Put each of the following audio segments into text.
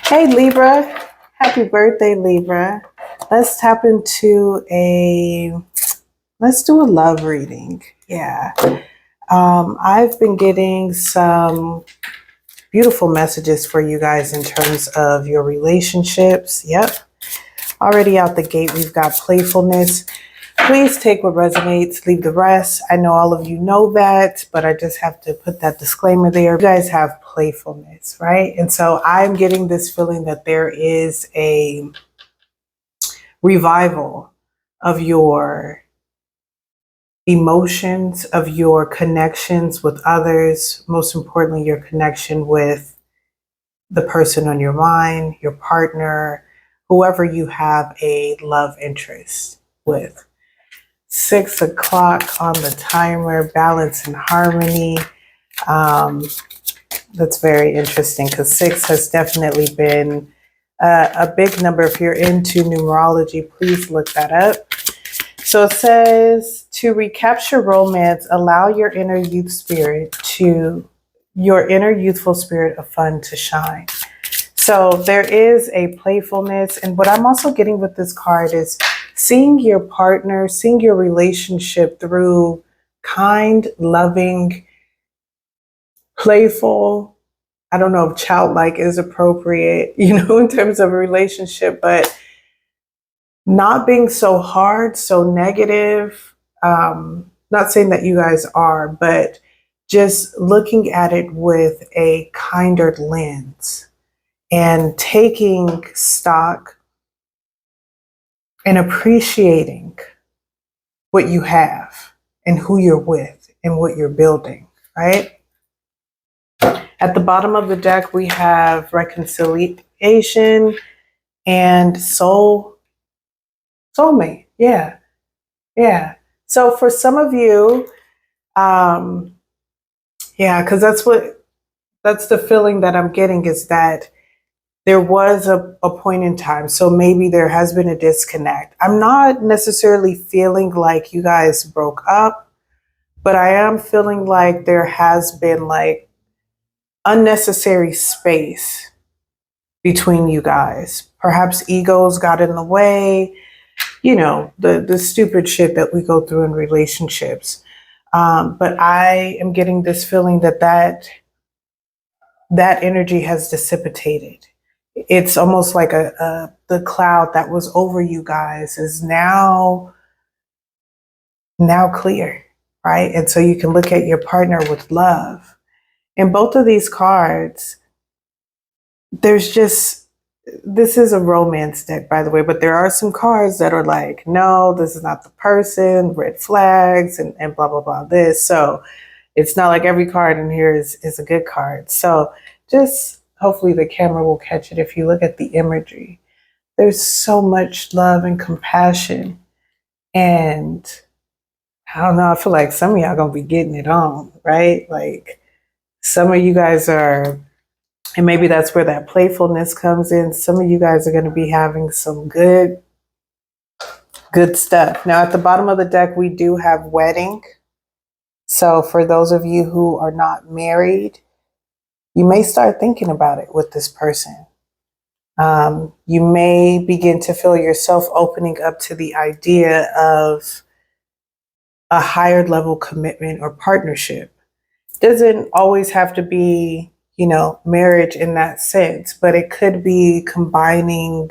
Hey Libra, happy birthday Libra. Let's tap into let's do a love reading. Yeah. I've been getting some beautiful messages for you guys in terms of your relationships. Yep. Already out the gate, we've got playfulness. Please take what resonates, leave the rest. I know all of you know that, but I just have to put that disclaimer there. You guys have playfulness, right? And so I'm getting this feeling that there is a revival of your emotions, of your connections with others, most importantly, your connection with the person on your mind, your partner, whoever you have a love interest with. 6 o'clock on the timer, balance and harmony. That's very interesting because 6 has definitely been a big number. If you're into numerology, please look that up. So it says, to recapture romance, allow your inner youthful spirit of fun to shine. So there is a playfulness. And what I'm also getting with this card is seeing your partner, seeing your relationship through kind, loving, playful. I don't know if childlike is appropriate, in terms of a relationship, but not being so hard, so negative. Not saying that you guys are, but just looking at it with a kinder lens and taking stock and appreciating what you have and who you're with and what you're building, right? At the bottom of the deck, we have reconciliation and soulmate. Yeah. So for some of you, because that's the feeling that I'm getting, is that there was a point in time. So maybe there has been a disconnect. I'm not necessarily feeling like you guys broke up, but I am feeling like there has been like unnecessary space between you guys. Perhaps egos got in the way, the stupid shit that we go through in relationships. But I am getting this feeling that energy has dissipated. It's almost like the cloud that was over you guys is now clear, right? And so you can look at your partner with love. In both of these cards, this is a romance deck, by the way, but there are some cards that are like, no, this is not the person, red flags, and blah, blah, blah, this. So it's not like every card in here is a good card. So just hopefully the camera will catch it. If you look at the imagery, there's so much love and compassion. And I don't know, I feel like some of y'all gonna be getting it on, right? Like some of you guys are, and maybe that's where that playfulness comes in. Some of you guys are going to be having some good stuff. Now, at the bottom of the deck, we do have wedding. So for those of you who are not married, you may start thinking about it with this person. You may begin to feel yourself opening up to the idea of a higher level commitment or partnership. Doesn't always have to be marriage in that sense, but it could be combining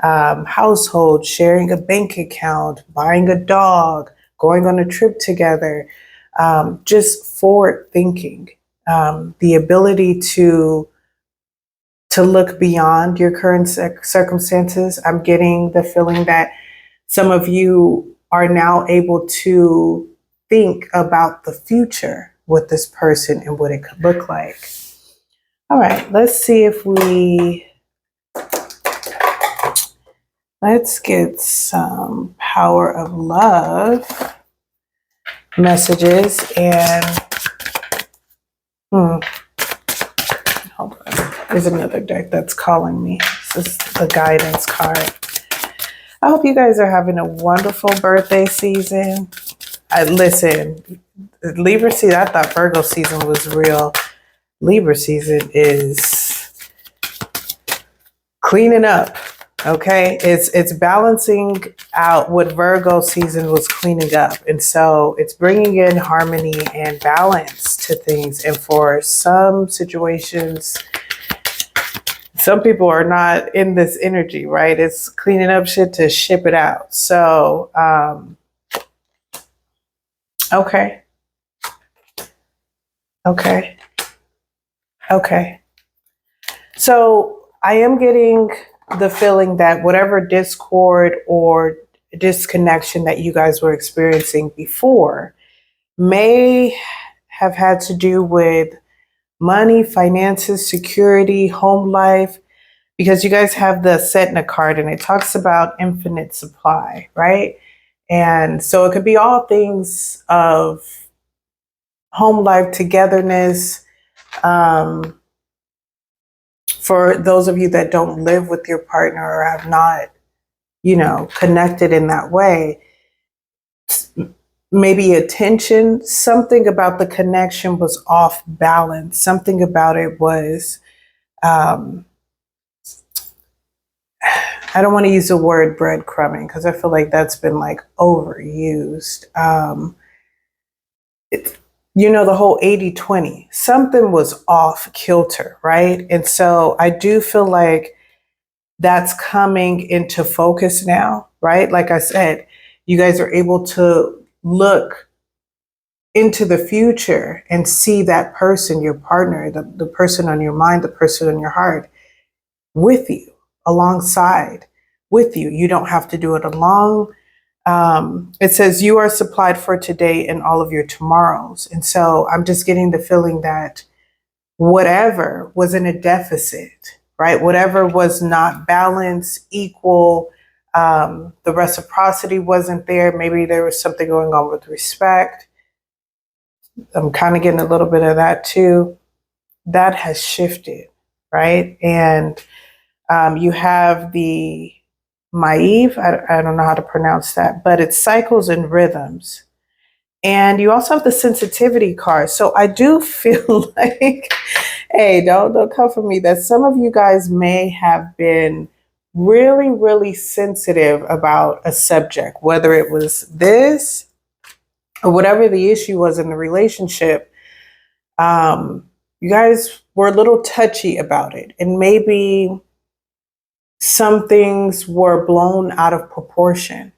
household, sharing a bank account, buying a dog, going on a trip together, just forward thinking, the ability to look beyond your current circumstances. I'm getting the feeling that some of you are now able to think about the future with this person and what it could look like. All right, let's see if let's get some power of love messages. And hold on, there's another deck that's calling me. This is the guidance card. I hope you guys are having a wonderful birthday season. Listen, Libra season, I thought Virgo season was real. Libra season is cleaning up. Okay, it's balancing out what Virgo season was cleaning up. And so it's bringing in harmony and balance to things. And for some situations, some people are not in this energy, right? It's cleaning up shit to ship it out. So, okay. So I am getting the feeling that whatever discord or disconnection that you guys were experiencing before may have had to do with money, finances, security, home life, because you guys have the Setna card and it talks about infinite supply, right? And so it could be all things of home life, togetherness. For those of you that don't live with your partner or have not, connected in that way, maybe attention, something about the connection was off balance. Something about it was, I don't want to use the word breadcrumbing because I feel like that's been like overused. The whole 80-20, something was off kilter, right? And so I do feel like that's coming into focus now, right? Like I said, you guys are able to look into the future and see that person, your partner, the person on your mind, the person on your heart with you, alongside with you. You don't have to do it alone. It says you are supplied for today and all of your tomorrows. And so I'm just getting the feeling that whatever was in a deficit, right? Whatever was not balanced, equal, the reciprocity wasn't there. Maybe there was something going on with respect. I'm kind of getting a little bit of that too. That has shifted, right? And you have the Maeve, I don't know how to pronounce that, but it's cycles and rhythms. And you also have the sensitivity card. So I do feel like, hey, don't come for me, that some of you guys may have been really, really sensitive about a subject, whether it was this or whatever the issue was in the relationship. You guys were a little touchy about it. And maybe some things were blown out of proportion.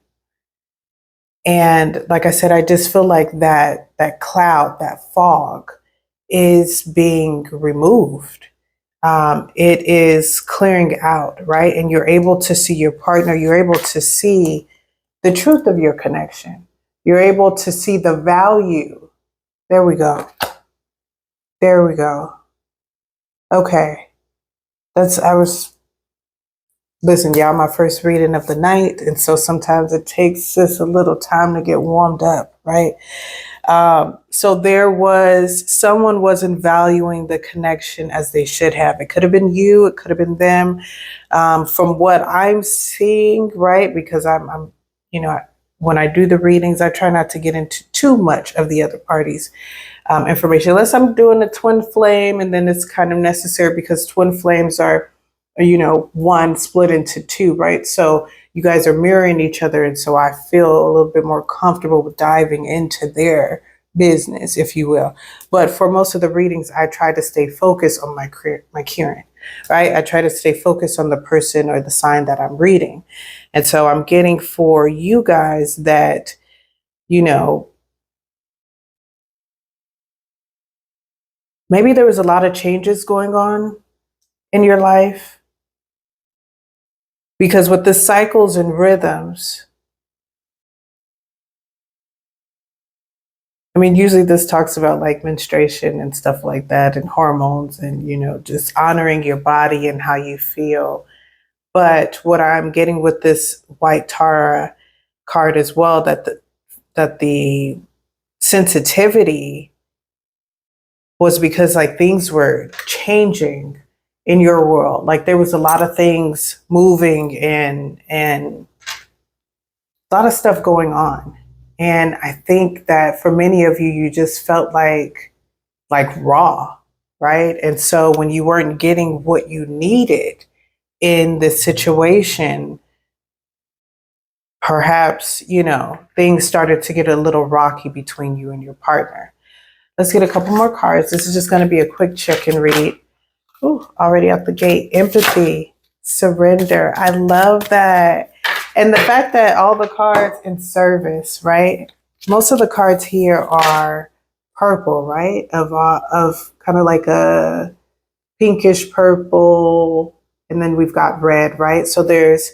And like I said, I just feel like that cloud, that fog is being removed. It is clearing out, right? And you're able to see your partner. You're able to see the truth of your connection. You're able to see the value. There we go. Okay. Listen, y'all, my first reading of the night. And so sometimes it takes us a little time to get warmed up, right? So someone wasn't valuing the connection as they should have. It could have been you, it could have been them. From what I'm seeing, right? Because I'm when I do the readings, I try not to get into too much of the other party's information, unless I'm doing a twin flame, and then it's kind of necessary because twin flames are, one split into two, right? So you guys are mirroring each other. And so I feel a little bit more comfortable with diving into their business, if you will. But for most of the readings, I try to stay focused on my Kieran, right? I try to stay focused on the person or the sign that I'm reading. And so I'm getting for you guys that, maybe there was a lot of changes going on in your life. Because with the cycles and rhythms, usually this talks about like menstruation and stuff like that and hormones and, just honoring your body and how you feel. But what I'm getting with this white Tara card as well, that the sensitivity was because like things were changing in your world. Like there was a lot of things moving and a lot of stuff going on. And I think that for many of you, you just felt like raw, right? And so when you weren't getting what you needed, in this situation, perhaps, you know, things started to get a little rocky between you and your partner. Let's get a couple more cards. This is just going to be a quick check and read. Ooh, already out the gate. Empathy, surrender. I love that. And the fact that all the cards in service, right? Most of the cards here are purple, right? Of kind of like a pinkish purple, and then we've got red, right? So there's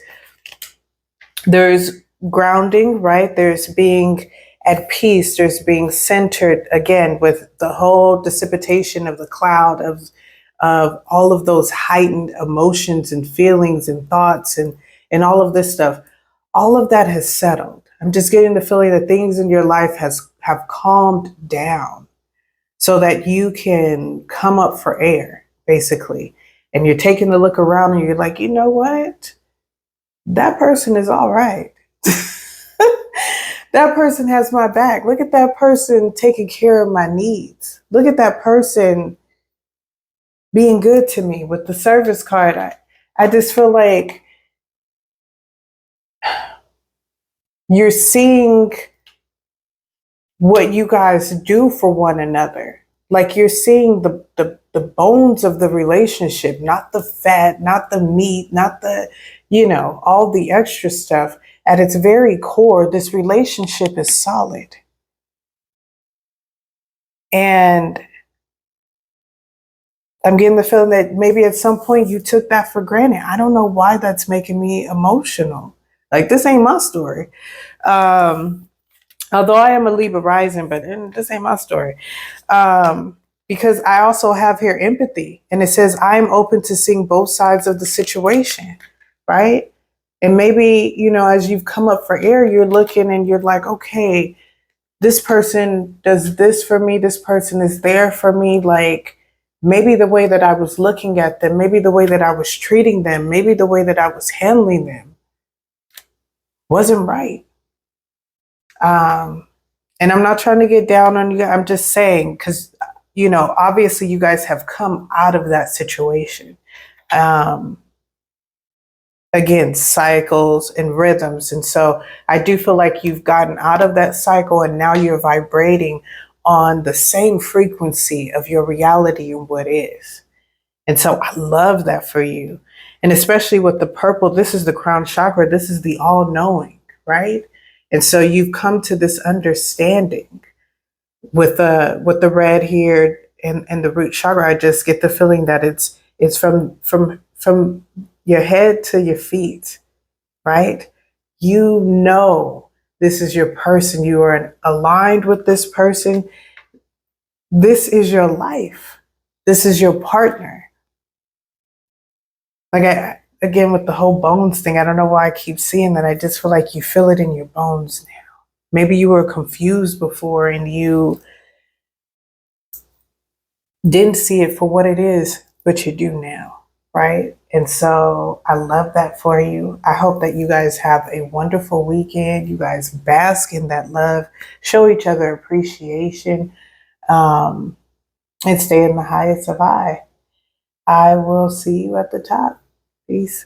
grounding, right? There's being at peace, there's being centered, again, with the whole dissipation of the cloud of all of those heightened emotions and feelings and thoughts and all of this stuff. All of that has settled. I'm just getting the feeling that things in your life have calmed down so that you can come up for air, basically. And you're taking a look around and you're like, you know what? That person is all right. That person has my back. Look at that person taking care of my needs. Look at that person being good to me. With the service card, I just feel like you're seeing what you guys do for one another. Like you're seeing the bones of the relationship, not the fat, not the meat, not the, you know, all the extra stuff. At its very core, this relationship is solid. And I'm getting the feeling that maybe at some point you took that for granted. I don't know why that's making me emotional. Like, this ain't my story. Although I am a Libra rising, but this ain't my story. Because I also have here empathy. And it says, I am open to seeing both sides of the situation, right? And maybe, you know, as you've come up for air, you're looking and you're like, okay, this person does this for me. This person is there for me. Like, maybe the way that I was looking at them, maybe the way that I was treating them, maybe the way that I was handling them wasn't right. And I'm not trying to get down on you. I'm just saying, because, you know, obviously you guys have come out of that situation. Again, cycles and rhythms. And so I do feel like you've gotten out of that cycle and now you're vibrating on the same frequency of your reality and what is. And so I love that for you. And especially with the purple, this is the crown chakra. This is the all knowing, right? And so you've come to this understanding with the red here and the root chakra. I just get the feeling that it's from your head to your feet, right? You know, this is your person. You are aligned with this person. This is your life. This is your partner. Like, again, with the whole bones thing, I don't know why I keep seeing that. I just feel like you feel it in your bones now. Maybe you were confused before and you didn't see it for what it is, but you do now, right? And so I love that for you. I hope that you guys have a wonderful weekend. You guys bask in that love, show each other appreciation, and stay in the highest of I. I will see you at the top. Peace.